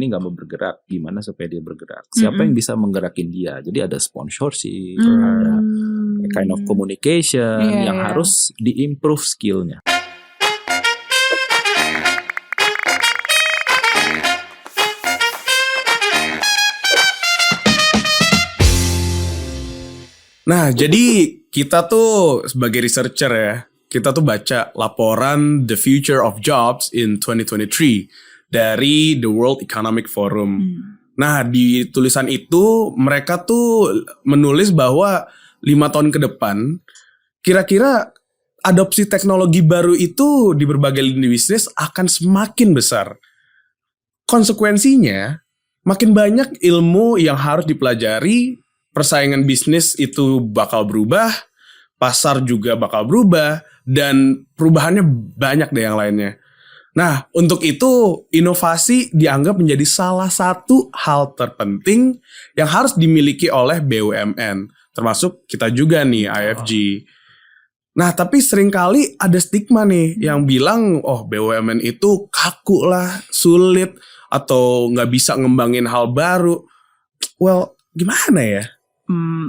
ini nggak mau bergerak, gimana supaya dia bergerak? Siapa yang bisa menggerakin dia? Jadi ada sponsorship, ada kind of communication yang harus diimprove skillnya. Nah, jadi kita tuh sebagai researcher ya, kita tuh baca laporan The Future of Jobs in 2023 dari The World Economic Forum. Nah, di tulisan itu mereka tuh menulis bahwa 5 tahun ke depan, kira-kira adopsi teknologi baru itu di berbagai lini bisnis akan semakin besar. Konsekuensinya, makin banyak ilmu yang harus dipelajari, persaingan bisnis itu bakal berubah, pasar juga bakal berubah, dan perubahannya banyak deh yang lainnya. Nah, untuk itu inovasi dianggap menjadi salah satu hal terpenting yang harus dimiliki oleh BUMN, termasuk kita juga nih, IFG. Nah, tapi seringkali ada stigma nih yang bilang, oh BUMN itu kaku lah, sulit, atau nggak bisa ngembangin hal baru. Well, gimana ya?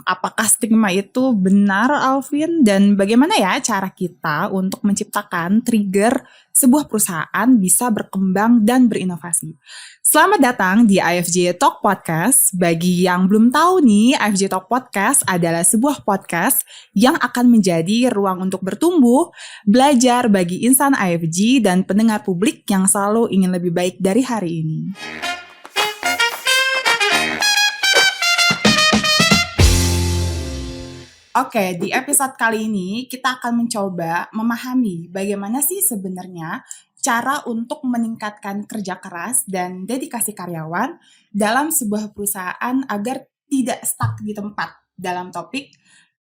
Apakah stigma itu benar, Alvin? Dan bagaimana ya cara kita untuk menciptakan trigger sebuah perusahaan bisa berkembang dan berinovasi? Selamat datang di IFJ Talk Podcast. Bagi yang belum tahu nih, IFJ Talk Podcast adalah sebuah podcast yang akan menjadi ruang untuk bertumbuh, belajar bagi insan IFJ dan pendengar publik yang selalu ingin lebih baik dari hari ini. Oke, di episode kali ini kita akan mencoba memahami bagaimana sih sebenarnya cara untuk meningkatkan kerja keras dan dedikasi karyawan dalam sebuah perusahaan agar tidak stuck di tempat dalam topik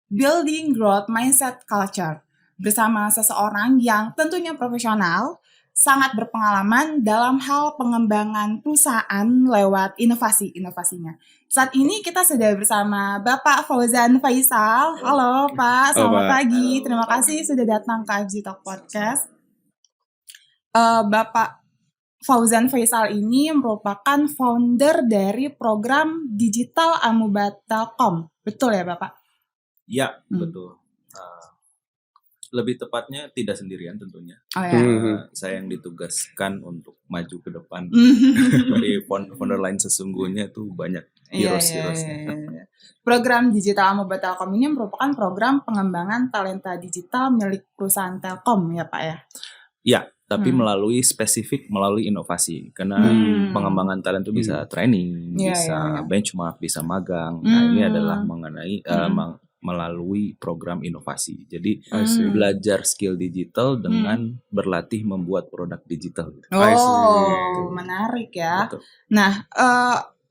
Building Growth Mindset Culture bersama seseorang yang tentunya profesional, sangat berpengalaman dalam hal pengembangan perusahaan lewat inovasi-inovasinya. Saat ini kita sudah bersama Bapak Fauzan Faisal. Halo Pak, selamat pagi. Terima kasih sudah datang ke IFJ Talk Podcast. Bapak Fauzan Faisal ini merupakan founder dari program Digital Amuba Telkom. Betul ya Bapak? Ya, betul. Lebih tepatnya tidak sendirian tentunya. Oh, ya. Saya yang ditugaskan untuk maju ke depan. Dari founder lain sesungguhnya tuh banyak heroes-heroesnya. Program Digital Amuba Telkom ini merupakan program pengembangan talenta digital milik perusahaan Telkom ya Pak ya? Ya, tapi melalui inovasi. Karena pengembangan talent itu bisa training, bisa benchmark, bisa magang. Nah, ini adalah mengenai melalui program inovasi. Jadi belajar skill digital dengan berlatih membuat produk digital. Oh, menarik ya. Betul. Nah,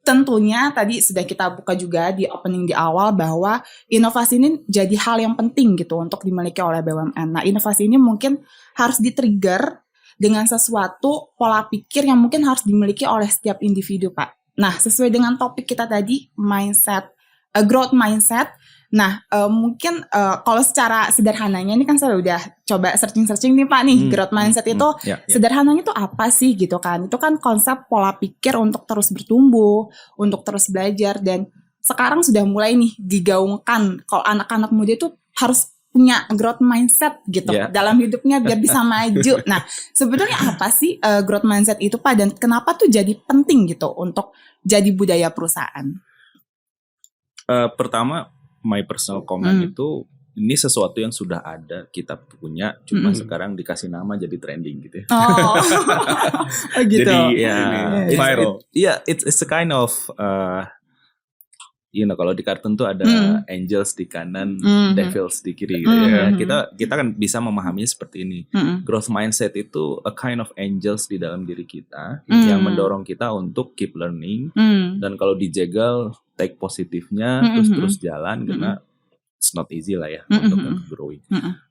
tentunya tadi sudah kita buka juga di opening di awal bahwa inovasi ini jadi hal yang penting gitu untuk dimiliki oleh BUMN. Nah, inovasi ini mungkin harus di-trigger dengan sesuatu pola pikir yang mungkin harus dimiliki oleh setiap individu, Pak. Nah, sesuai dengan topik kita tadi, mindset, growth mindset. Nah, mungkin kalau secara sederhananya ini kan saya udah coba searching nih Pak nih, growth mindset itu sederhananya itu apa sih gitu kan? Itu kan konsep pola pikir untuk terus bertumbuh, untuk terus belajar, dan sekarang sudah mulai nih digaungkan kalau anak-anak muda itu harus punya growth mindset gitu dalam hidupnya biar bisa maju. Nah, sebenarnya apa sih growth mindset itu Pak, dan kenapa tuh jadi penting gitu untuk jadi budaya perusahaan? Pertama, my personal comment itu ini sesuatu yang sudah ada, kita punya, cuma sekarang dikasih nama jadi trending gitu ya. Oh, gitu. Jadi viral. It's a kind of kalau di kartun tuh ada angels di kanan, devils di kiri gitu ya. Kita kan bisa memahaminya seperti ini. Growth mindset itu a kind of angels di dalam diri kita yang mendorong kita untuk keep learning, dan kalau dijegal take positifnya, terus jalan, karena it's not easy lah ya untuk growing.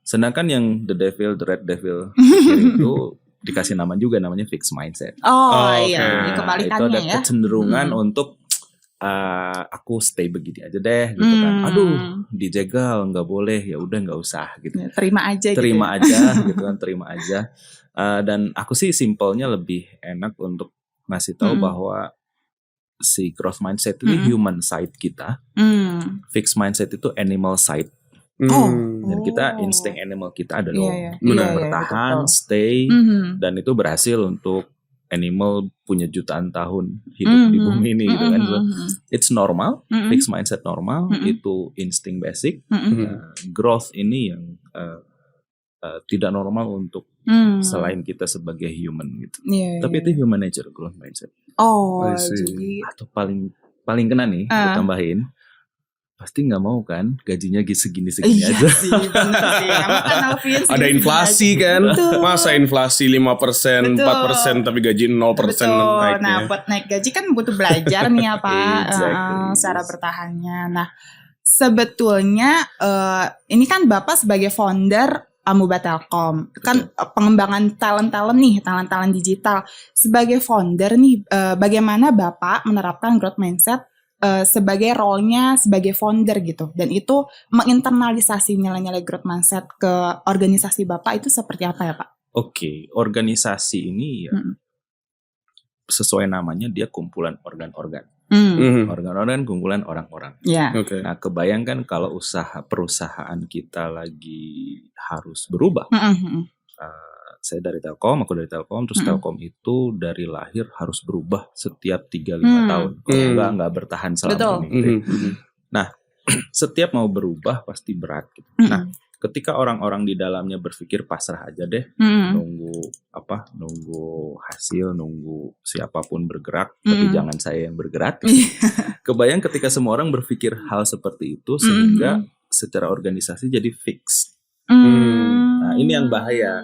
Sedangkan yang the red devil itu dikasih nama juga, namanya fixed mindset. Iya, kebalikannya itu ada ya. kecenderungan untuk aku stay begini aja deh gitu kan. Aduh, dijegal nggak boleh, ya udah nggak usah gitu. Terima aja gitu kan, terima aja. Dan aku sih simpelnya lebih enak untuk ngasih tahu bahwa si growth mindset itu human side kita, fixed mindset itu animal side. Dan kita insting animal kita adalah bertahan, stay, dan itu berhasil untuk animal punya jutaan tahun hidup di bumi ini gitu kan. So, it's normal, fixed mindset normal, itu insting basic. Growth ini yang tidak normal untuk selain kita sebagai human gitu. Tapi itu human nature, growth mindset. Jadi atau paling kena nih, gue tambahin. Pasti nggak mau kan gajinya segini aja. Sih, bener sih. Ada inflasi kan. Masa inflasi 5%, 4% tapi gaji 0% naiknya. Nah, buat naik gaji kan butuh belajar nih cara bertahannya. Nah, sebetulnya ini kan Bapak sebagai founder Amuba Telkom, kan pengembangan talent digital. Sebagai founder nih, bagaimana Bapak menerapkan growth mindset sebagai role-nya sebagai founder gitu, dan itu menginternalisasi nilai-nilai growth mindset ke organisasi Bapak itu seperti apa ya Pak? Oke, organisasi ini ya sesuai namanya dia kumpulan organ-organ. Organ-organ kumpulan orang-orang. Nah, kebayangkan kalau perusahaan kita lagi harus berubah. Saya dari Telkom, aku dari Telkom, terus Telkom itu dari lahir harus berubah setiap 3-5 tahun. Kalau enggak bertahan selama ini. Nah, setiap mau berubah pasti berat gitu. Nah, ketika orang-orang di dalamnya berpikir pasrah aja deh, nunggu hasil, nunggu siapapun bergerak, tapi jangan saya yang bergerak. Kebayang ketika semua orang berpikir hal seperti itu, sehingga secara organisasi jadi fixed. Nah, ini yang bahaya.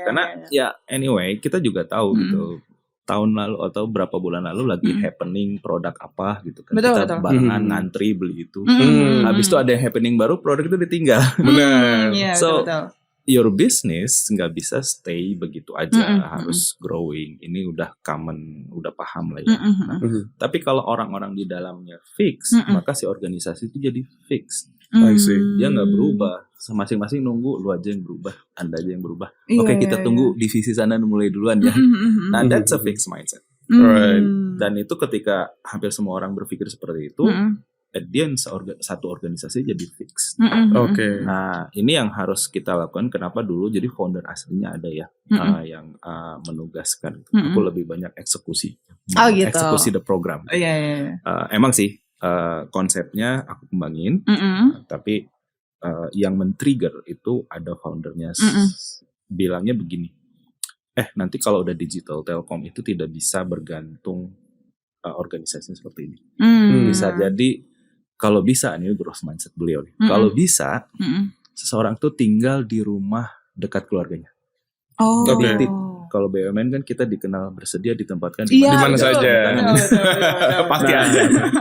Karena ya anyway, kita juga tahu gitu. Tahun lalu atau berapa bulan lalu lagi happening produk apa gitu kan. Kita barengan ngantri beli itu. Habis itu ada yang happening baru, produk itu ditinggal. Benar. So, your business nggak bisa stay begitu aja, harus growing. Ini udah common, udah paham lah ya. Tapi kalau orang-orang di dalamnya fix, maka si organisasi itu jadi fix. Dia nggak berubah, masing-masing nunggu, lu aja yang berubah, Anda aja yang berubah. Oke, kita tunggu divisi sana mulai duluan ya. Nah, that's a fixed mindset. Dan itu ketika hampir semua orang berpikir seperti itu, at the end satu organisasi jadi fix. Nah, ini yang harus kita lakukan. Kenapa dulu jadi founder aslinya ada ya, yang menugaskan. Aku lebih banyak eksekusi, eksekusi the program. Emang sih konsepnya aku kembangin, tapi yang men-trigger itu ada foundernya bilangnya begini, nanti kalau udah digital Telkom itu tidak bisa bergantung organisasi seperti ini. Bisa jadi kalau bisa, ini growth mindset beliau nih, kalau bisa seseorang tuh tinggal di rumah dekat keluarganya. Jadi kalau BUMN kan kita dikenal bersedia ditempatkan di mana saja.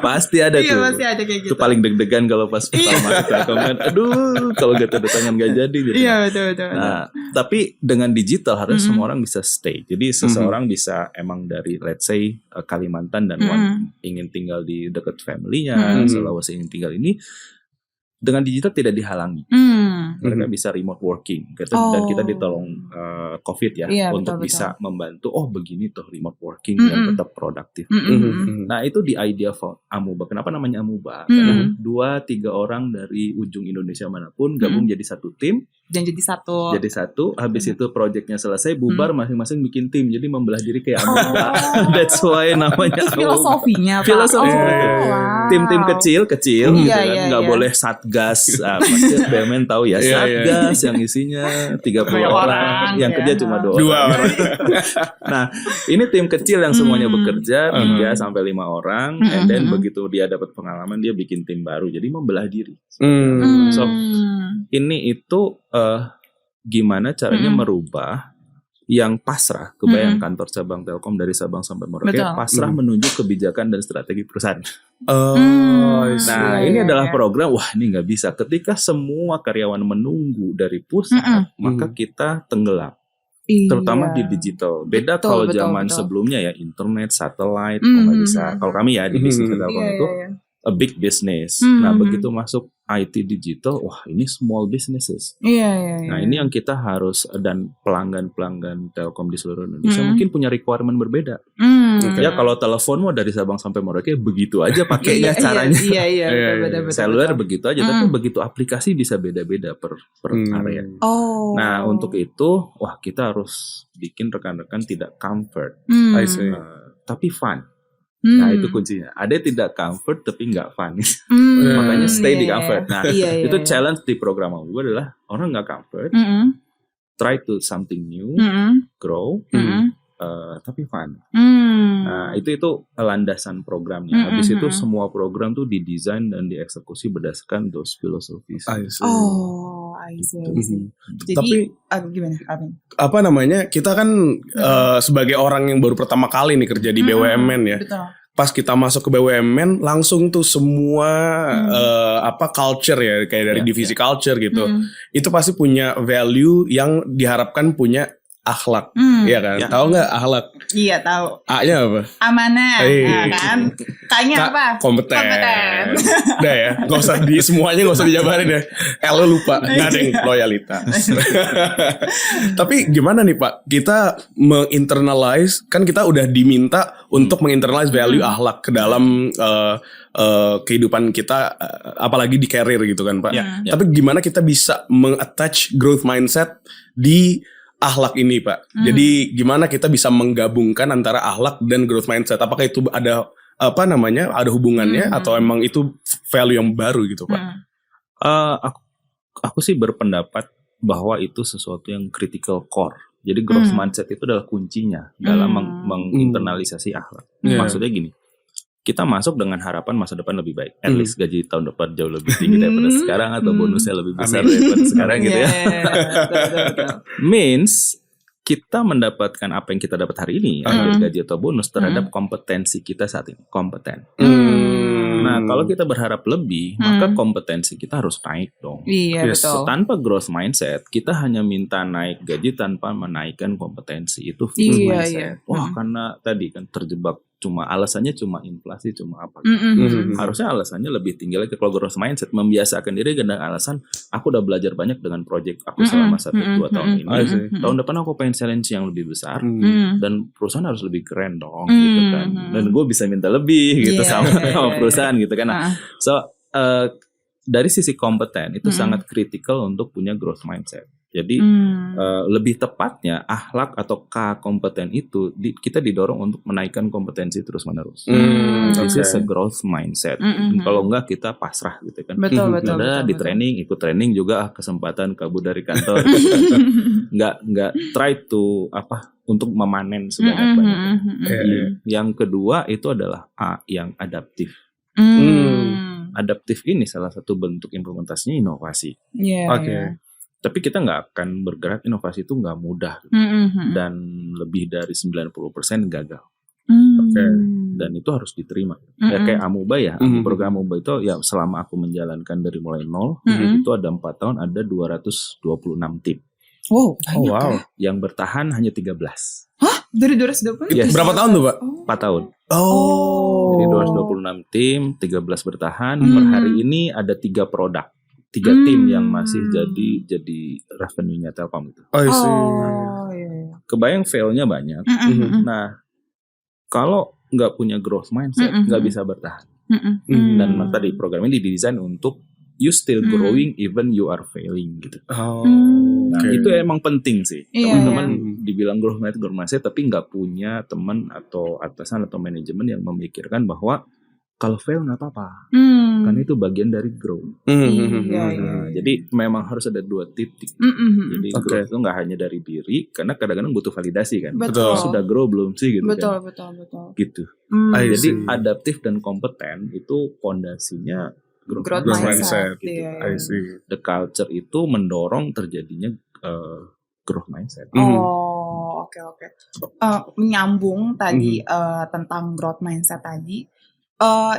Pasti ada tuh. Pasti ada kayak gitu. Itu paling deg-degan kalau pas pertama masuk Telkom kan. Aduh, kalau gak tanda tangan gak jadi gitu. Betul. Nah, tapi dengan digital harus semua orang bisa stay. Jadi seseorang bisa emang dari let's say Kalimantan dan ingin tinggal di dekat family-nya, Sulawesi ingin tinggal ini, dengan digital tidak dihalangi. Mereka bisa remote working. Dan kita ditolong COVID ya, untuk bisa membantu. Oh, begini tuh remote working dan tetap produktif. Nah, itu di idea for Amuba. Kenapa namanya Amuba? Karena 2-3 orang dari ujung Indonesia manapun gabung jadi satu tim. Dan jadi satu. Habis itu proyeknya selesai, bubar masing-masing bikin tim. Jadi membelah diri kayak Amuba. That's why namanya Amuba. Filosofinya, Pak. Tim-tim kecil gitu kan. Nggak boleh satgas. Pasti BUMN tahu ya, satgas yang isinya 30 orang. Yang kerja cuma 2 orang. Nah, ini tim kecil yang semuanya bekerja 3-5 orang. And then begitu dia dapat pengalaman, dia bikin tim baru. Jadi membelah diri. So, ini itu gimana caranya merubah yang pasrah, kebayang kantor cabang Telkom dari Sabang sampai Merauke, pasrah menuju kebijakan dan strategi perusahaan. Nah, ini adalah program, wah ini nggak bisa. Ketika semua karyawan menunggu dari pusat, maka kita tenggelam. Terutama di digital. Beda kalau zaman sebelumnya ya, internet, satelit, nggak bisa. Kalau kami ya di bisnis Telkom itu a big business. Nah, begitu masuk IT digital, wah ini small businesses. Iya. Nah ini yang kita harus, dan pelanggan Telkom di seluruh Indonesia mungkin punya requirement berbeda. Ya kalau telepon mau dari Sabang sampai Merauke begitu aja pakainya caranya. Iya, betul. Seluler begitu aja, tapi begitu aplikasi bisa beda-beda per area. Nah untuk itu, wah kita harus bikin rekan-rekan tidak comfort, tapi fun. Nah itu kuncinya. Ada tidak comfort tapi nggak fun. Makanya stay di comfort. Nah itu challenge di program gue adalah orang nggak comfort, try to something new, grow, tapi fun. Nah itu landasan programnya. Habis itu semua program tuh didesain dan dieksekusi berdasarkan those philosophies. I see. Jadi tapi gimana, Alvin? Apa namanya? Kita kan sebagai orang yang baru pertama kali nih kerja di BUMN ya. Betul. Pas kita masuk ke BUMN langsung tuh semua culture ya, kayak dari divisi culture gitu. Itu pasti punya value yang diharapkan punya akhlak. Iya kan? Tahu nggak akhlak? Iya, tahu. A-nya apa? Amanah. Nah, kan? K-nya apa? Kompeten. Udah ya, semuanya nggak usah dijabarin ya. Lo lupa, nggak ada yang loyalitas. Tapi gimana nih Pak? Kita menginternalize, kan kita udah diminta untuk menginternalize value akhlak ke dalam kehidupan kita, apalagi di career gitu kan Pak. Tapi gimana kita bisa mengattach growth mindset di akhlak ini Pak? Jadi gimana kita bisa menggabungkan antara akhlak dan growth mindset? Apakah itu ada ada hubungannya atau emang itu value yang baru gitu Pak? Aku sih berpendapat bahwa itu sesuatu yang critical core. Jadi growth mindset itu adalah kuncinya dalam menginternalisasi akhlak. Maksudnya gini, kita masuk dengan harapan masa depan lebih baik. At least gaji tahun depan jauh lebih tinggi daripada sekarang, atau bonusnya lebih besar daripada sekarang gitu ya. Means kita mendapatkan apa yang kita dapat hari ini, gaji atau bonus terhadap kompetensi kita saat ini. Kompeten. Nah kalau kita berharap lebih, maka kompetensi kita harus naik dong. Iya, betul. Tanpa growth mindset, kita hanya minta naik gaji tanpa menaikkan kompetensi. Itu fixed mindset. Wah karena tadi kan terjebak, alasannya cuma inflasi, cuma apa. Harusnya alasannya lebih tinggi lagi. Kalau growth mindset, membiasakan diri dengan alasan aku udah belajar banyak dengan project aku selama 1-2 tahun ini. Tahun depan aku pengen challenge yang lebih besar, dan perusahaan harus lebih keren dong gitu kan. Dan gue bisa minta lebih gitu sama perusahaan gitu kan. Nah, dari sisi kompeten itu sangat kritikal untuk punya growth mindset. Jadi lebih tepatnya akhlak atau K kompeten itu kita didorong untuk menaikkan kompetensi terus menerus. This is a growth mindset. Kalau enggak kita pasrah gitu kan. Betul. Di training, ikut training juga kesempatan kabur dari kantor. Enggak try to untuk memanen sebanyak-banyaknya. Yang kedua itu adalah A, yang adaptif. Adaptif ini salah satu bentuk implementasinya inovasi. Tapi kita nggak akan bergerak, inovasi itu nggak mudah gitu. Dan lebih dari 90% gagal. Dan itu harus diterima. Ya kayak Amuba ya, program Amuba itu ya selama aku menjalankan dari mulai nol, itu ada 4 tahun, ada 226 tim. Wow. Yang bertahan hanya 13. Hah? Dari 226? Yes. Berapa tahun tuh Pak? 4 tahun. Oh. Jadi 226 tim, 13 bertahan. Per hari ini ada 3 produk. 3 tim yang masih jadi revenue-nya Telkom itu. Kebayang fail-nya banyak. Nah, kalau nggak punya growth mindset, nggak bisa bertahan. Dan tadi program ini didesain untuk you still growing even you are failing gitu. Nah, itu emang penting sih. Teman-teman dibilang growth mindset, tapi nggak punya teman atau atasan atau manajemen yang memikirkan bahwa kalau fail nggak apa-apa, kan itu bagian dari growth. Jadi memang harus ada 2 titik. Jadi growth itu nggak hanya dari diri, karena kadang-kadang butuh validasi kan. Betul. Sudah grow belum sih gitu betul. Gitu. Jadi adaptif dan kompeten itu fondasinya growth mindset. Gitu. The culture itu mendorong terjadinya growth mindset. Oke. Menyambung tadi tentang growth mindset tadi.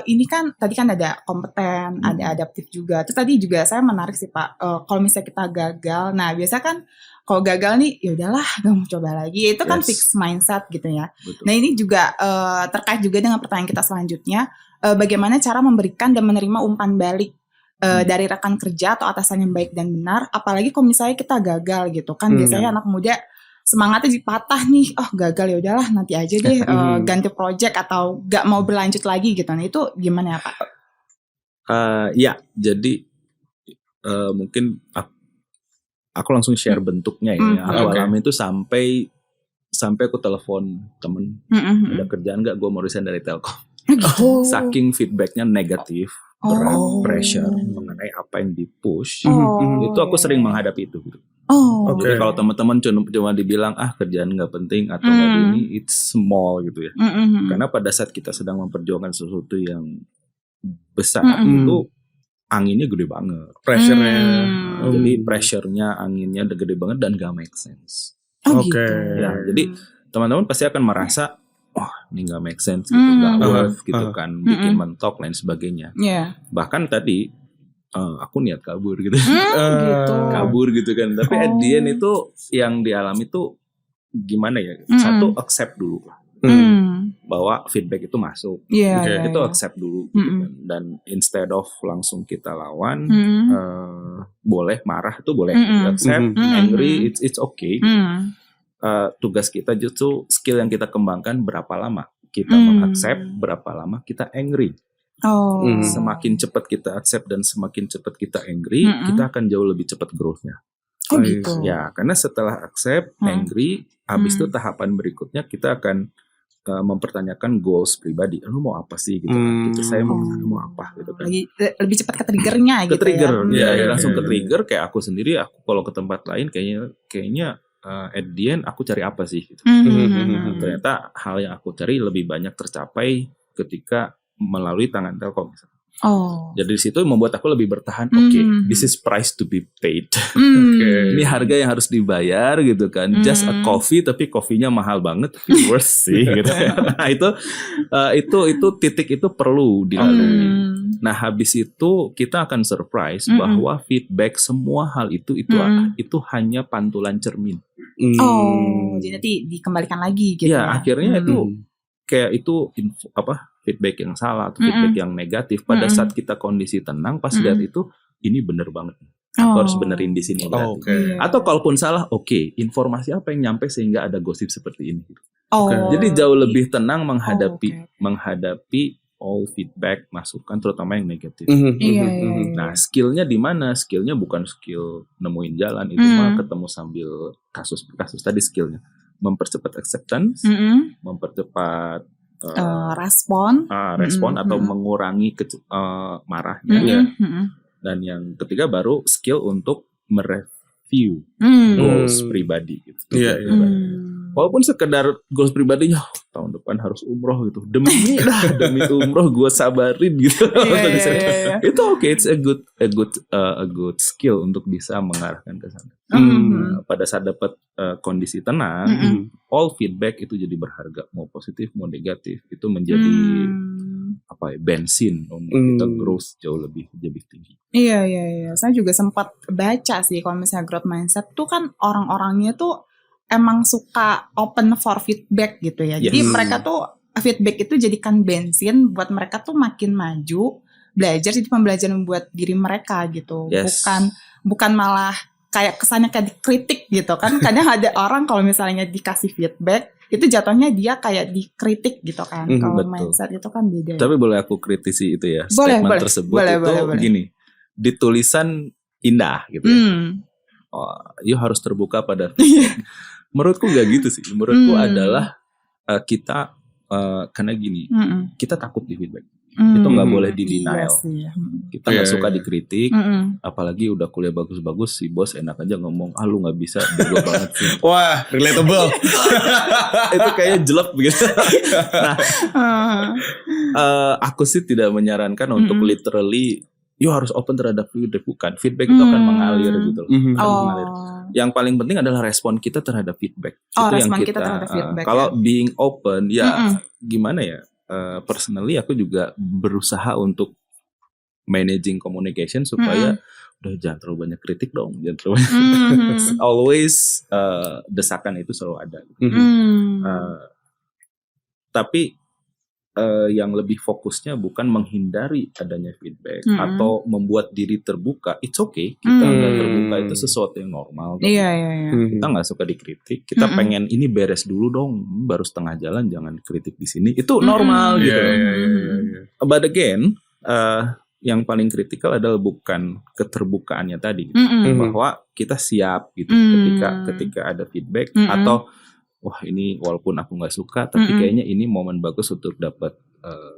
Ini kan tadi kan ada kompeten, ada adaptif juga. Terus tadi juga saya menarik sih Pak. Kalau misalnya kita gagal, nah biasa kan kalau gagal nih, ya udahlah, gak mau coba lagi. Itu kan fixed mindset gitu ya. Betul. Nah ini juga terkait juga dengan pertanyaan kita selanjutnya. Bagaimana cara memberikan dan menerima umpan balik dari rekan kerja atau atasan yang baik dan benar, apalagi kalau misalnya kita gagal gitu kan, biasanya anak muda semangatnya dipatah nih, gagal ya udahlah nanti aja deh, ganti project atau gak mau berlanjut lagi gitu. Nah itu gimana ya Pak? Ya, jadi mungkin aku langsung share bentuknya ya. Aku alami itu sampai aku telepon temen, ada kerjaan nggak? Gue mau resign dari Telkom. Saking feedbacknya negatif, berat, pressure mengenai apa yang di-push. Itu aku sering menghadapi itu. Gitu. Jadi kalau teman-teman cuma dibilang kerjaan nggak penting atau nggak ini, it's small gitu ya. Karena pada saat kita sedang memperjuangkan sesuatu yang besar itu anginnya gede banget, pressure-nya. Jadi pressure-nya, anginnya gede banget dan gak make sense. Gitu. Ya, jadi teman-teman pasti akan merasa, ini gak make sense, gitu, gak worth, gitu kan, bikin mentok lain sebagainya. Bahkan tadi aku niat kabur gitu, kabur gitu kan. Tapi at the end itu yang dialami tuh gimana ya? Satu, accept dulu. Bahwa feedback itu masuk, itu accept dulu gitu kan. Dan instead of langsung kita lawan, boleh marah itu boleh, accept, angry, it's okay. Tugas kita justru skill yang kita kembangkan berapa lama kita mengaccept, berapa lama kita angry. Semakin cepat kita accept dan semakin cepat kita angry, kita akan jauh lebih cepat growth-nya. Gitu. Ya, karena setelah accept, angry, habis itu tahapan berikutnya kita akan mempertanyakan goals pribadi. Lu mau apa sih gitu kan? Gitu, saya mau apa gitu kan. Lebih cepat ke triggernya gitu ya. Langsung ke trigger. Kayak aku sendiri, aku kalau ke tempat lain kayaknya at the end aku cari apa sih gitu. Ternyata hal yang aku cari lebih banyak tercapai ketika melalui tangan Telkom misalnya. Jadi di situ membuat aku lebih bertahan. This is price to be paid. Ini harga yang harus dibayar gitu kan. Just a coffee, tapi coffee-nya mahal banget, tapi worth sih gitu. Nah itu titik itu perlu dilalui. Nah habis itu kita akan surprise bahwa feedback semua hal itu hanya pantulan cermin. Jadi nanti dikembalikan lagi gitu. Ya akhirnya itu kayak itu feedback yang salah atau feedback yang negatif. Pada saat kita kondisi tenang, pas lihat itu, ini bener banget. Aku harus benerin di sini. Atau kalaupun salah, informasi apa yang nyampe sehingga ada gosip seperti ini. Jadi jauh lebih tenang menghadapi all feedback, masukan, terutama yang negatif. Nah, skillnya di mana? Skillnya bukan skill nemuin jalan, itu mah ketemu sambil kasus per kasus tadi skillnya. Mempercepat acceptance, mempercepat respon atau mengurangi marahnya. Dan yang ketiga baru skill untuk mereview goals pribadi gitu. Walaupun sekedar goals pribadinya tahun depan harus umroh gitu, demi umroh gue sabarin gitu. Itu it's a good skill untuk bisa mengarahkan ke sana. Pada saat dapat kondisi tenang, all feedback itu jadi berharga, mau positif mau negatif, itu menjadi bensin untuk kita growth jauh lebih tinggi. Iya. Saya juga sempat baca sih kalau misalnya growth mindset tuh kan orang-orangnya tuh emang suka open for feedback gitu ya. Jadi mereka tuh feedback itu jadikan bensin buat mereka tuh makin maju, belajar, jadi pembelajaran buat diri mereka gitu. Bukan malah kayak kesannya kayak dikritik gitu kan. Kadang ada orang kalau misalnya dikasih feedback itu jatuhnya dia kayak dikritik gitu kan. Kalau mindset itu kan beda. Tapi boleh aku kritisi itu ya, statement tersebut boleh. Gini, di tulisan indah gitu ya. You harus terbuka pada feedback. Menurutku gak gitu sih. Menurutku adalah kita karena gini, kita takut di feedback. Itu gak boleh di denial. Kita gak suka dikritik. Apalagi udah kuliah bagus-bagus, si bos enak aja ngomong, lu gak bisa, bego banget sih. Wah, relatable. Itu kayaknya jelek begitu. Nah, aku sih tidak menyarankan untuk literally you harus open terhadap feedback, bukan. Feedback itu akan mengalir gitu loh. Mengalir. Yang paling penting adalah respon kita terhadap feedback. Itu respon yang kita terhadap feedback. Kalau being open, gimana ya? Personally aku juga berusaha untuk managing communication supaya udah jangan terlalu banyak kritik dong, jangan terlalu banyak. Always desakan itu selalu ada. Tapi yang lebih fokusnya bukan menghindari adanya feedback atau membuat diri terbuka. It's okay, kita nggak terbuka itu sesuatu yang normal. Kita nggak suka dikritik, kita pengen ini beres dulu dong, baru setengah jalan jangan kritik di sini. Itu normal gitu. But again, yang paling kritikal adalah bukan keterbukaannya tadi, bahwa kita siap gitu ketika ada feedback atau wah ini walaupun aku nggak suka tapi kayaknya ini momen bagus untuk dapat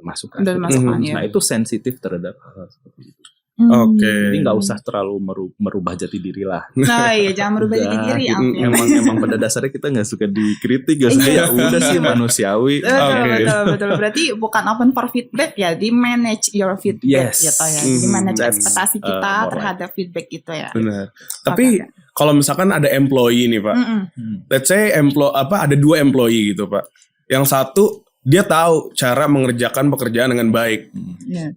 masukan. Nah itu sensitif terhadap hal seperti itu. Jadi nggak usah terlalu merubah jati diri lah. Nah iya, jangan merubah jati diri. Emang pada dasarnya kita nggak suka dikritik, gak suka ya udah sih manusiawi. Betul. Berarti bukan open for feedback ya, di manage your feedback gitu ya. Di manage ekspektasi kita terhadap feedback itu ya. Benar. Tapi kalau misalkan ada employee nih Pak, let's say ada 2 employee gitu Pak. Yang satu dia tahu cara mengerjakan pekerjaan dengan baik,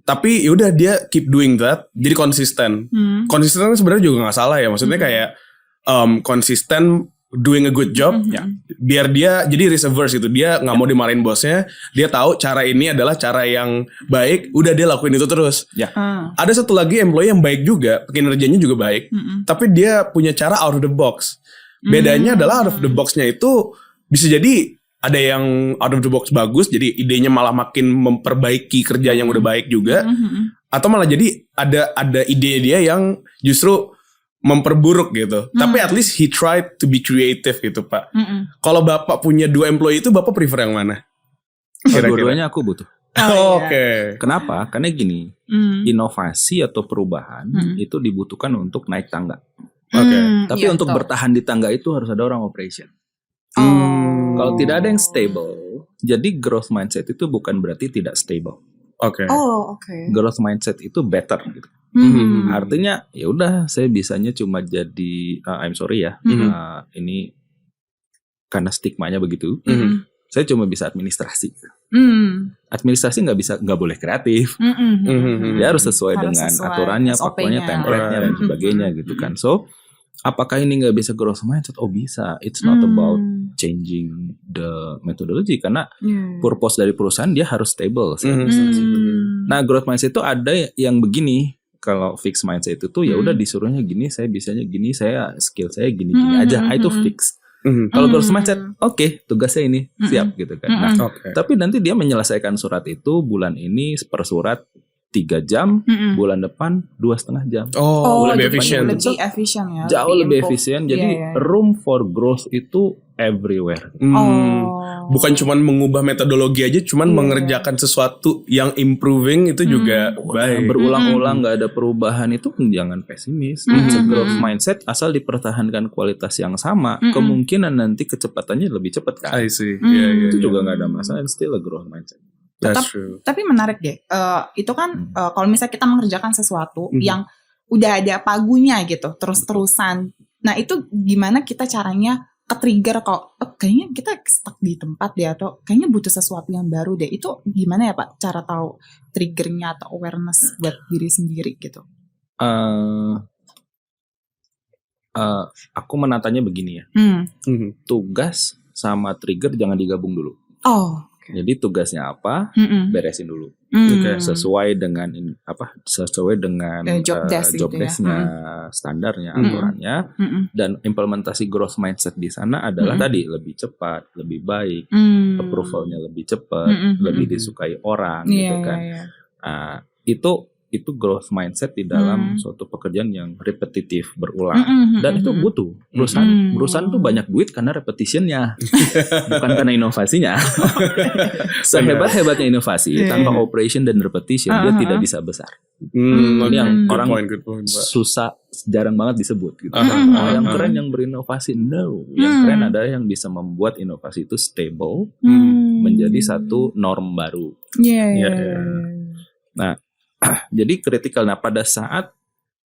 tapi yaudah dia keep doing that, jadi konsisten. Konsisten sebenarnya juga nggak salah ya, maksudnya kayak konsisten doing a good job, biar dia jadi risk averse gitu, dia nggak mau dimarahin bosnya, dia tahu cara ini adalah cara yang baik, udah dia lakuin itu terus. Ada satu lagi employee yang baik juga, kinerjanya juga baik, tapi dia punya cara out of the box. Bedanya adalah out of the boxnya itu bisa jadi ada yang out of the box bagus, jadi idenya malah makin memperbaiki kerja yang udah baik juga, atau malah jadi ada ide dia yang justru memperburuk gitu. Tapi at least he tried to be creative gitu Pak. Kalau Bapak punya 2 employee itu Bapak prefer yang mana? Dua-duanya aku butuh. Oke. Kenapa? Karena gini, inovasi atau perubahan itu dibutuhkan untuk naik tangga. Tapi untuk bertahan di tangga itu harus ada orang operation. Kalau tidak ada yang stable, jadi growth mindset itu bukan berarti tidak stable. Growth mindset itu better gitu. Artinya ya udah saya bisanya cuma jadi I'm sorry ya, ini karena stigmanya begitu. Saya cuma bisa administrasi. Administrasi nggak boleh kreatif. Dia harus sesuai dengan aturannya, pokoknya template-nya dan sebagainya gitu kan. So apakah ini nggak bisa growth mindset? Oh bisa. It's not about changing the methodology, karena purpose dari perusahaan dia harus stable. Nah growth mindset itu ada yang begini. Kalau fixed mindset itu ya udah disuruhnya gini, saya bisanya gini, saya skill saya gini-gini aja. Itu fix. Kalau growth mindset, oke, tugasnya ini siap gitu kan. Nah, tapi nanti dia menyelesaikan surat itu bulan ini per surat 3 jam, bulan depan 2,5 jam. Lebih efisien. Lebih efisien ya. Jauh lebih efisien. Jadi room for growth itu everywhere. Bukan cuma mengubah metodologi aja, cuman mengerjakan sesuatu yang improving itu juga baik. Berulang-ulang nggak ada perubahan itu jangan pesimis. Growth mindset asal dipertahankan kualitas yang sama, kemungkinan nanti kecepatannya lebih cepat kan. I see. Itu juga nggak ada masalah. Still a growth mindset. Tapi menarik deh. Itu kan kalau misalnya kita mengerjakan sesuatu yang udah ada pagunya gitu, terus-terusan. Nah itu gimana kita caranya ke-trigger kok kayaknya kita stuck di tempat deh, atau kayaknya butuh sesuatu yang baru deh. Itu gimana ya Pak cara tahu triggernya atau awareness buat diri sendiri gitu? Aku menatanya begini ya. Tugas sama trigger jangan digabung dulu. Jadi tugasnya apa? Beresin dulu. Sesuai dengan job desk-nya, standarnya, aturannya, dan implementasi growth mindset di sana adalah tadi lebih cepat, lebih baik, approval-nya lebih cepat, lebih disukai orang, gitu kan. Itu growth mindset di dalam suatu pekerjaan yang repetitif, berulang, dan itu butuh. Perusahaan tuh banyak duit karena repetitionnya, bukan karena inovasinya. Sehebat-hebatnya inovasi, tanpa operation dan repetition dia tidak bisa besar. Ini yang orang susah, jarang banget disebut. Gitu. Yang keren yang berinovasi, no. Yang keren adalah yang bisa membuat inovasi itu stable, menjadi satu norm baru. Nah, jadi kritikal. Nah pada saat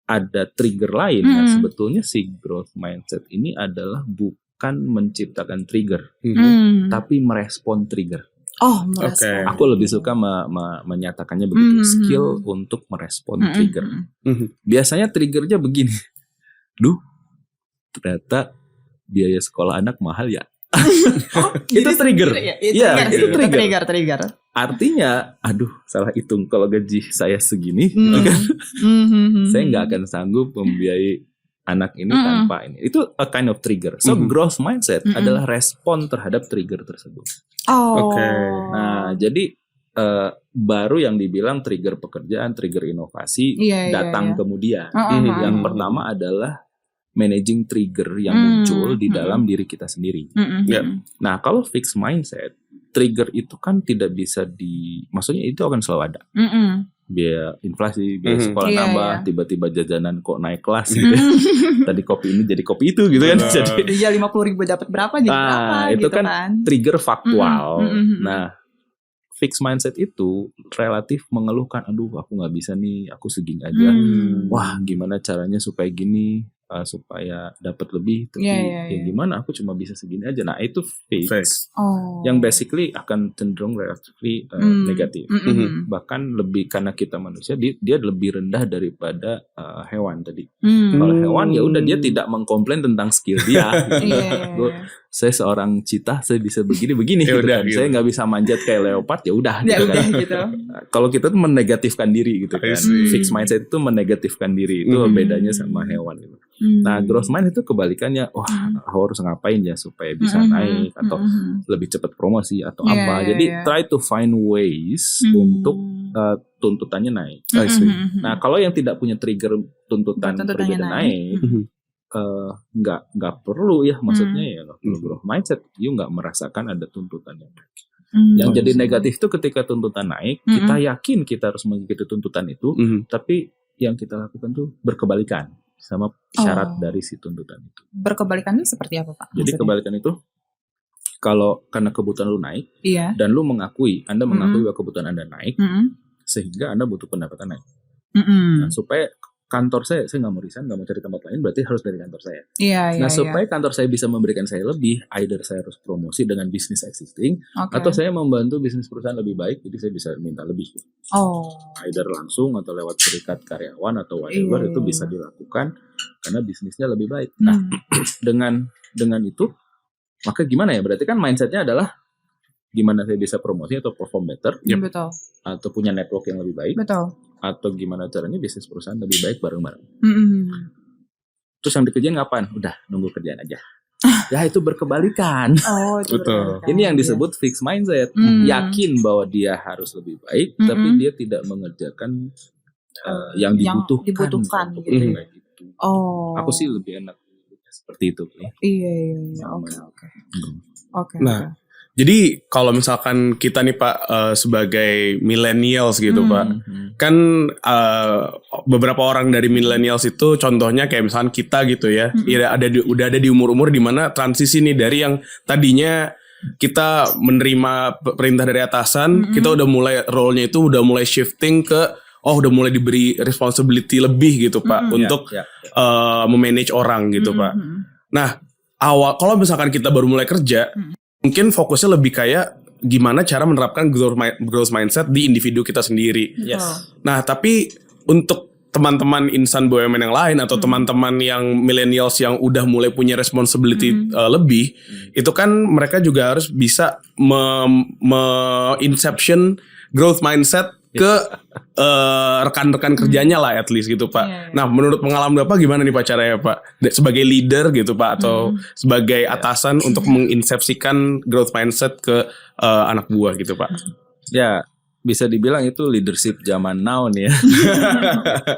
ada trigger lain, nah, sebetulnya si growth mindset ini adalah bukan menciptakan trigger, tapi merespon trigger. Merespon. Aku lebih suka menyatakannya begitu, skill untuk merespon trigger. Biasanya triggernya begini, ternyata biaya sekolah anak mahal ya. Itu trigger. Iya, itu trigger. Artinya, aduh salah hitung kalau gaji saya segini, gitu kan. Saya nggak akan sanggup membiayai anak ini tanpa ini. Itu a kind of trigger. So growth mindset adalah respon terhadap trigger tersebut. Oke. Nah, jadi baru yang dibilang trigger pekerjaan, trigger inovasi datang kemudian. Yang pertama adalah managing trigger yang muncul di dalam diri kita sendiri. Nah, kalau fixed mindset, trigger itu kan tidak bisa maksudnya itu akan selalu ada. Biaya inflasi, biaya sekolah nambah, tiba-tiba jajanan kok naik kelas gitu. Tadi kopi ini jadi kopi itu gitu kan. Jadi ya 50.000 dapat berapa jadi berapa itu gitu kan trigger faktual. Nah, fixed mindset itu relatif mengeluhkan, aduh aku nggak bisa nih, aku segini aja. Wah, gimana caranya supaya gini, supaya dapat lebih, tapi ya gimana aku cuma bisa segini aja. Nah, itu fix. Yang basically akan cenderung relatively negatif. Bahkan lebih karena kita manusia, dia lebih rendah daripada hewan tadi. Kalau hewan ya udah dia tidak mengkomplain tentang skill dia. Saya seorang cheetah, saya bisa begini gitu kan. Gitu. Saya nggak bisa manjat kayak leopard, ya udah gitu kan. Gitu. Kalau kita tuh menegatifkan diri gitu kan. Fixed mindset itu menegatifkan diri, itu bedanya sama hewan gitu. Nah, growth mind itu kebalikannya, harus ngapain ya supaya bisa naik atau lebih cepat promosi atau apa. Jadi try to find ways untuk tuntutannya naik. Nah, kalau yang tidak punya trigger tuntutan perbedaan naik, nggak perlu ya, maksudnya ya nggak perlu growth mindset. You nggak merasakan ada tuntutannya. Yang jadi negatif itu ketika tuntutan naik, kita yakin kita harus mengikuti tuntutan itu, tapi yang kita lakukan tuh berkebalikan sama syarat dari si tuntutan itu. Berkebalikannya seperti apa, Pak? Jadi kebalikan itu, kalau karena kebutuhan lu naik, dan lu Anda mengakui bahwa kebutuhan Anda naik, sehingga Anda butuh pendapatan naik. Nah, supaya kantor saya nggak mau resign, nggak mau cari tempat lain, berarti harus dari kantor saya. Supaya kantor saya bisa memberikan saya lebih, either saya harus promosi dengan bisnis existing, atau saya membantu bisnis perusahaan lebih baik, jadi saya bisa minta lebih. Either langsung atau lewat serikat karyawan atau whatever, itu bisa dilakukan karena bisnisnya lebih baik. Nah, dengan itu, maka gimana ya? Berarti kan mindsetnya adalah gimana saya bisa promosi atau perform better, betul, atau punya network yang lebih baik, betul, atau gimana caranya bisnis perusahaan lebih baik bareng-bareng. Terus yang dikerjain ngapain? Udah nunggu kerjaan aja. Ya itu berkebalikan. Itu berkebalikan. Ini yang disebut fixed mindset. Yakin bahwa dia harus lebih baik, tapi dia tidak mengerjakan yang dibutuhkan. Gitu. Aku sih lebih enak seperti itu. Iya. Oke. Nah, jadi kalau misalkan kita nih Pak sebagai millennials gitu Pak, kan beberapa orang dari millennials itu contohnya kayak misalkan kita gitu ya, udah ada di umur-umur di mana transisi nih dari yang tadinya kita menerima perintah dari atasan, kita udah mulai role-nya itu udah mulai shifting ke udah mulai diberi responsibility lebih gitu Pak untuk memanage orang gitu Pak. Nah, kalau misalkan kita baru mulai kerja, mungkin fokusnya lebih kayak gimana cara menerapkan growth mindset di individu kita sendiri. Nah, tapi untuk teman-teman insan BUMN yang lain atau teman-teman yang millennials yang udah mulai punya responsibility lebih, itu kan mereka juga harus bisa inception growth mindset ke rekan-rekan kerjanya lah at least gitu Pak. Nah, menurut pengalaman Bapak gimana nih Pak caranya Pak sebagai leader gitu Pak atau sebagai atasan untuk menginsepsikan growth mindset ke anak buah gitu Pak? Ya, bisa dibilang itu leadership zaman now nih ya.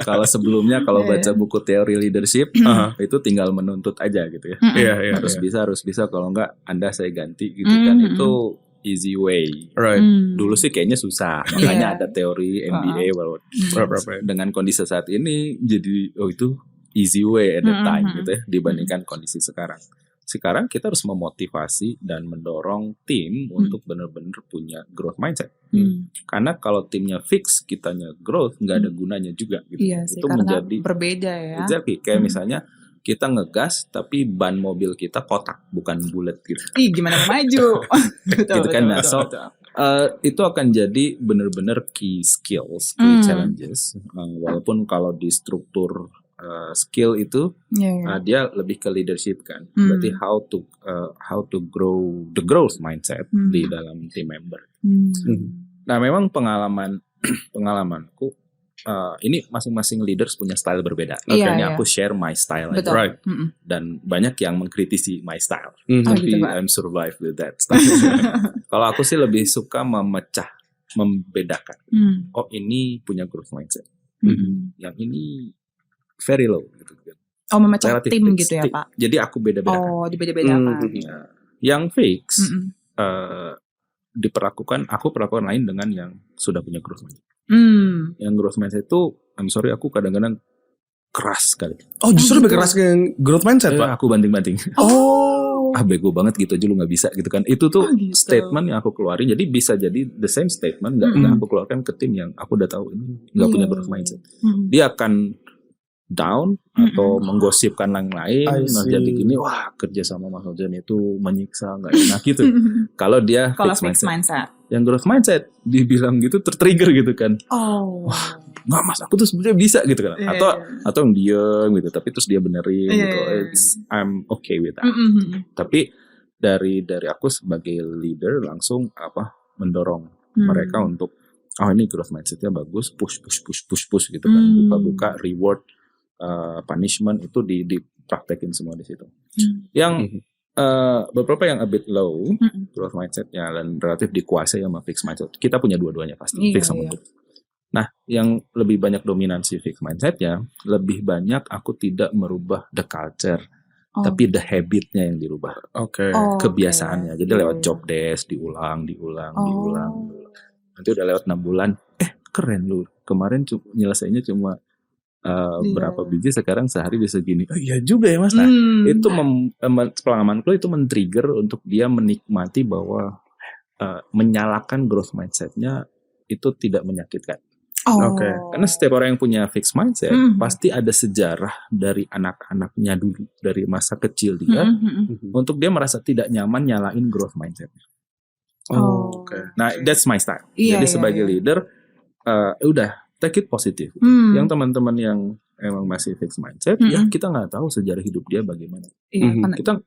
Kalau sebelumnya kalau baca buku teori leadership itu tinggal menuntut aja gitu ya. Harus bisa kalau enggak Anda saya ganti gitu kan. Itu easy way. Dulu sih kayaknya susah. Makanya ada teori MBA dengan kondisi saat ini jadi itu easy way at the time gitu ya dibandingkan kondisi sekarang. Sekarang kita harus memotivasi dan mendorong tim untuk benar-benar punya growth mindset. Karena kalau timnya fix, kitanya growth, nggak ada gunanya juga gitu. Itu menjadi berbeda ya. Exactly. Kayak misalnya kita ngegas tapi ban mobil kita kotak bukan bulat gitu. Gimana maju? Gitu kan. Nah, itu akan jadi benar-benar key skills, key challenges. Walaupun kalau di struktur skill itu dia lebih ke leadership kan. Berarti how to grow the growth mindset di dalam team member. Nah memang pengalamanku ini masing-masing leaders punya style berbeda. Makanya aku share my style aja. Right. Dan banyak yang mengkritisi my style. gitu, Tapi I'm survive with that style. Kalau aku sih lebih suka membedakan. Oh ini punya growth mindset. Yang ini very low gitu. Oh memecah Relative tim fixed. gitu ya Pak? Jadi aku beda-bedakan. Oh dibeda-bedakan. Yang fix aku perlakukan lain dengan yang sudah punya growth mindset. Yang growth mindset itu, I'm sorry aku kadang-kadang keras sekali. Oh justru lebih keras ke yang growth mindset Pak? Aku banting-banting. Bego banget gitu aja lu gak bisa gitu kan. Itu tuh statement yang aku keluarin. Jadi bisa jadi the same statement gak aku keluarkan ke tim yang aku udah tahu ini gak punya growth mindset. Dia akan down atau menggosipkan yang lain. Nah jadi gini, wah kerja sama Mas Ojan itu menyiksa gak enak gitu. Kalau dia fixed mindset. Yang growth mindset dibilang gitu tertrigger gitu kan. Wah nggak Mas aku tuh sebenarnya bisa gitu kan. Atau yang diem gitu tapi terus dia benerin gitu. I'm okay with that. Tapi dari aku sebagai leader langsung mendorong mereka untuk ini growth mindsetnya bagus, push gitu kan. Buka-buka reward, punishment itu dipraktekin semua di situ. Yang beberapa yang a bit low growth mindsetnya dan relatif dikuasai sama fixed mindset. Kita punya dua-duanya pasti, fixed sama growth. Nah, yang lebih banyak dominansi fixed mindsetnya, lebih banyak aku tidak merubah the culture, tapi the habitnya yang dirubah. Kebiasaannya. Jadi lewat job desk diulang. Nanti udah lewat 6 bulan, keren lu. Kemarin nyelesainya cuma berapa biji, sekarang sehari bisa gini. Oh iya juga ya Mas. Nah, itu pengalamanku itu men-trigger untuk dia menikmati bahwa menyalakan growth mindsetnya itu tidak menyakitkan. Karena setiap orang yang punya fixed mindset pasti ada sejarah dari anak-anaknya dulu, dari masa kecil dia untuk dia merasa tidak nyaman nyalain growth mindsetnya. Nah, that's my style. Jadi sebagai leader, udah take it positive. Yang teman-teman yang emang masih fixed mindset, ya kita nggak tahu sejarah hidup dia bagaimana.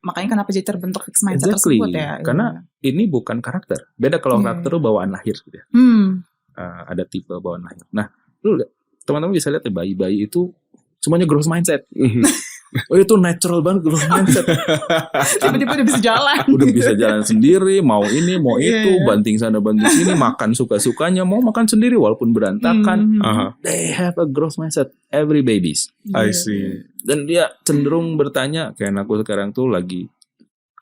Makanya kenapa jadi terbentuk fixed mindset tersebut ya? Karena ini bukan karakter. Beda kalau karakter itu bawaan lahir gitu ya. Ada tipe bawaan lahir. Nah, lu teman-teman bisa lihat ya, bayi-bayi itu semuanya growth mindset. Itu natural banget growth mindset. Tiba-tiba udah bisa jalan. Udah bisa jalan sendiri, mau ini, mau itu, banting sana, banting sini, makan suka-sukanya, mau makan sendiri walaupun berantakan. They have a growth mindset, every babies. I see. Dan dia cenderung bertanya, kayak aku sekarang tuh lagi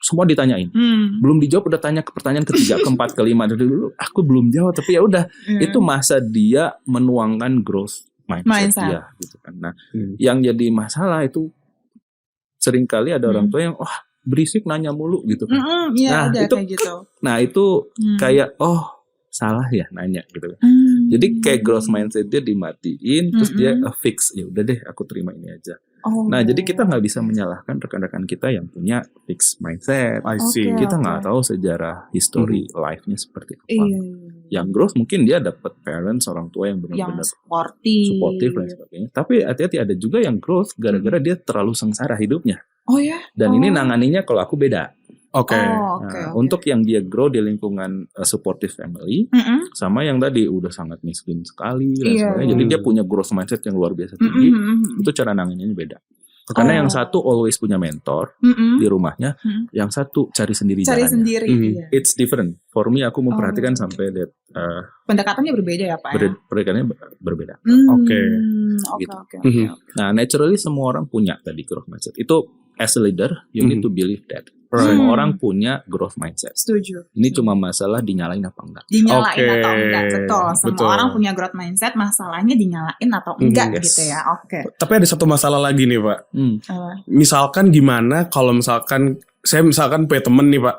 semua ditanyain, belum dijawab udah tanya ke pertanyaan ketiga, keempat, kelima. Dari dulu aku belum jawab, tapi ya udah itu masa dia menuangkan growth mindset dia, gitu kan. Nah, yang jadi masalah itu seringkali ada orang tua yang berisik nanya mulu gitu kan. Nah itu kayak gitu. Nah itu kayak salah ya nanya gitu. Jadi kayak growth mindset dia dimatiin, terus dia fix, ya udah deh aku terima ini aja. Nah jadi kita nggak bisa menyalahkan rekan-rekan kita yang punya fixed mindset. Kita nggak tahu sejarah history life-nya seperti apa. Yang growth mungkin dia dapat parents, orang tua yang benar-benar supportive dan sebagainya. Tapi hati-hati ada juga yang growth gara-gara dia terlalu sengsara hidupnya. Dan ini nanganinya kalau aku beda. Untuk yang dia grow di lingkungan supportive family, sama yang tadi udah sangat miskin sekali dan sebagainya. Jadi dia punya growth mindset yang luar biasa tinggi. Itu cara nanganinya beda. Karena yang satu always punya mentor di rumahnya, yang satu cari sendiri jalannya. It's different. For me aku memperhatikan sampai that pendekatannya berbeda ya Pak ya? Pendekatannya berbeda. Gitu. Nah naturally semua orang punya tadi growth mindset. Itu as a leader you need to believe that. Semua orang punya growth mindset. Setuju. Ini cuma masalah dinyalain apa enggak. Dinyalain atau enggak, betul. Semua orang punya growth mindset, masalahnya dinyalain atau enggak gitu ya. Tapi ada satu masalah lagi nih Pak. Misalkan gimana kalau saya punya temen nih Pak.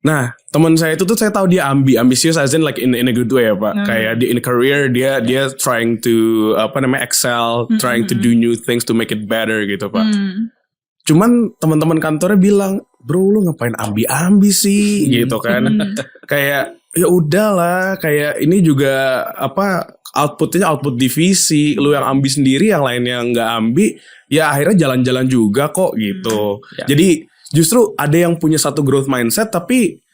Nah, teman saya itu tuh saya tahu dia ambisius as in like in a good way ya Pak. Kayak in career dia trying to excel, trying to do new things to make it better gitu Pak. Cuman teman-teman kantornya bilang, bro lu ngapain ambi sih gitu kan. Kayak ya udahlah, kayak ini juga outputnya output divisi, lu yang ambi sendiri, yang lainnya nggak ambi, ya akhirnya jalan-jalan juga kok gitu. Jadi justru ada yang punya satu growth mindset tapi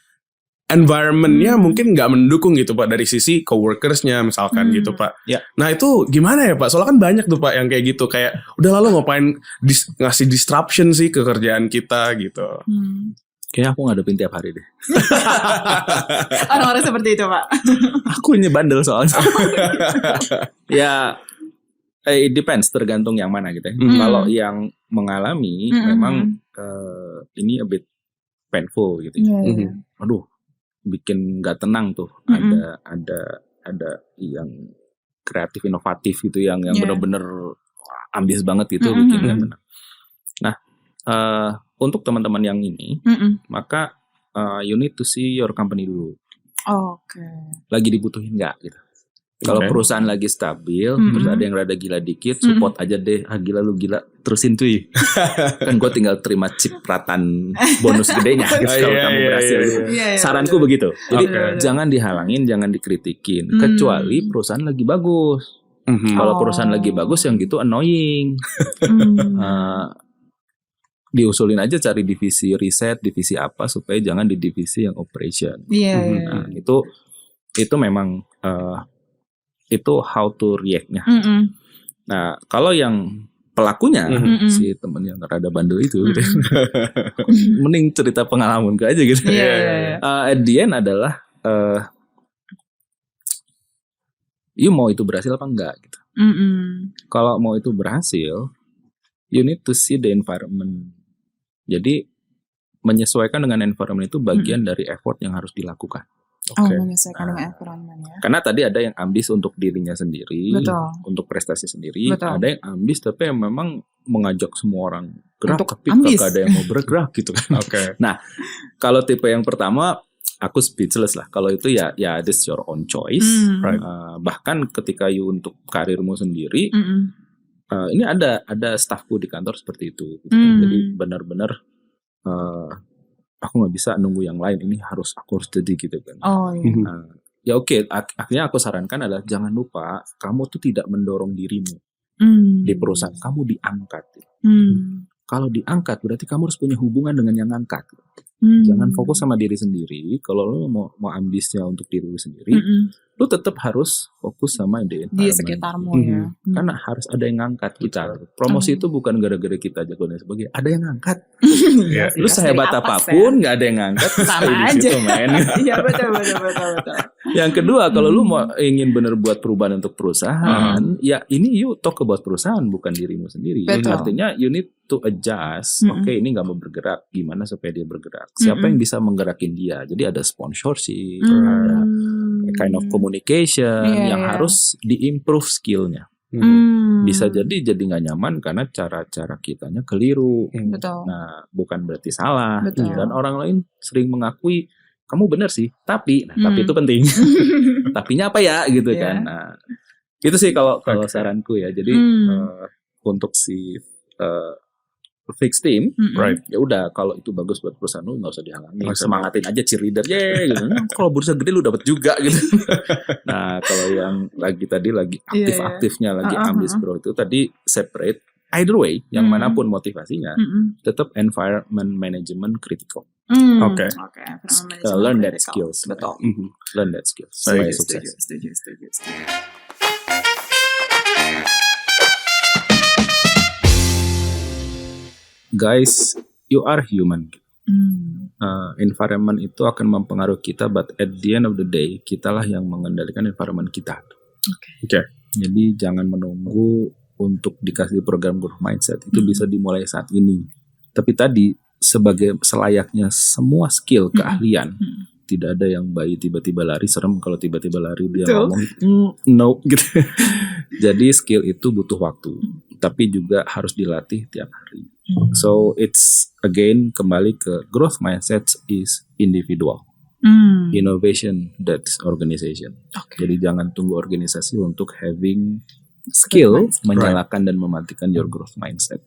environment-nya mungkin nggak mendukung gitu Pak, dari sisi coworkers-nya misalkan gitu Pak. Nah itu gimana ya Pak? Soalnya kan banyak tuh Pak yang kayak gitu, kayak udah lalu ngapain ngasih disruption sih ke kerjaan kita gitu. Kayaknya aku ngadepin tiap hari deh. Orang-orang seperti itu Pak. Aku ini bandel soalnya. Ya, it depends, tergantung yang mana gitu ya. Kalau yang mengalami memang ini a bit painful gitu. Aduh, bikin nggak tenang tuh. Ada yang kreatif, inovatif gitu, yang benar-benar ambis banget gitu, bikin nggak tenang. Nah, untuk teman-teman yang ini, maka you need to see your company dulu. Lagi dibutuhin nggak gitu. Kalau perusahaan lagi stabil, terus ada yang rada gila dikit, support aja deh. Gila lu gila, terusin cuy. Kan gue tinggal terima cipratan bonus gedenya gitu kalau kamu berhasil. Saranku begitu. Jadi jangan dihalangin, jangan dikritikin, kecuali perusahaan lagi bagus. Kalau perusahaan lagi bagus, yang gitu annoying. Diusulin aja cari divisi riset, divisi apa, supaya jangan di divisi yang operation. Nah, itu memang itu how to react-nya. Nah, kalau yang pelakunya si temen yang rada bandel itu, gitu, mending cerita pengalaman gue aja gitu. At the end adalah you mau itu berhasil apa enggak gitu. Kalau mau itu berhasil, you need to see the environment. Jadi menyesuaikan dengan environment itu bagian dari effort yang harus dilakukan. Menyesuaikan dengan environment ya. Karena tadi ada yang ambis untuk dirinya sendiri, untuk prestasi sendiri. Ada yang ambis tapi yang memang mengajak semua orang gerak, tapi gak ada yang mau bergerak gitu kan. Nah, kalau tipe yang pertama, aku speechless lah. Kalau itu ya this your own choice. Bahkan ketika you untuk karirmu sendiri, ini ada staffku di kantor seperti itu. Gitu. Jadi benar-benar aku nggak bisa nunggu yang lain. Ini aku harus jadi gitu kan. Ya oke. Akhirnya aku sarankan adalah jangan lupa kamu tuh tidak mendorong dirimu di perusahaan. Kamu diangkat. Kalau diangkat berarti kamu harus punya hubungan dengan yang ngangkat. Jangan fokus sama diri sendiri. Kalau lo mau ambisnya untuk diri lo sendiri, lo tetap harus fokus sama di sekitarmu ya. Karena harus ada yang ngangkat kita. Promosi itu bukan gara-gara kita jago dan sebagainya. Ada yang ngangkat. Lo sehebat apapun, nggak ada yang ngangkat. Sama aja. Iya betul. Yang kedua, kalau lo mau ingin benar buat perubahan untuk perusahaan, ya ini you talk about perusahaan, bukan dirimu sendiri. Artinya you need to adjust. Oke, ini nggak mau bergerak. Gimana supaya dia bergerak? Siapa yang bisa menggerakin dia? Jadi ada sponsorship, ada kind of communication yang harus diimprove skillnya. Bisa jadi nggak nyaman karena cara-cara kitanya keliru. Nah, bukan berarti salah. Dan orang lain sering mengakui kamu benar sih, tapi itu penting. Tapinya apa ya gitu kan. Nah, itu sih kalau saranku ya. Jadi untuk si fixed team, ya udah kalau itu bagus buat perusahaan lu nggak usah dihalangi, semangatin aja cheerleader, gitu. Kalau bursa gede lu dapat juga gitu. Nah kalau yang lagi aktif-aktifnya lagi ambis bro itu tadi separate. Either way, yang manapun motivasinya, tetap environment management critical. Learn that skills. Betul. Learn that skills. Supaya sukses. Setuju. Guys, you are human. Environment itu akan mempengaruhi kita, but at the end of the day, kitalah yang mengendalikan environment kita. Jadi jangan menunggu untuk dikasih program growth mindset. Itu bisa dimulai saat ini. Tapi tadi sebagai selayaknya semua skill keahlian, tidak ada yang bayi tiba-tiba lari. Serem kalau tiba-tiba lari dia ngomong no gitu. Jadi skill itu butuh waktu, tapi juga harus dilatih tiap hari. So it's again kembali ke growth mindset is individual. Innovation that's organization. Jadi jangan tunggu organisasi untuk having skill menyalakan dan mematikan your growth mindset.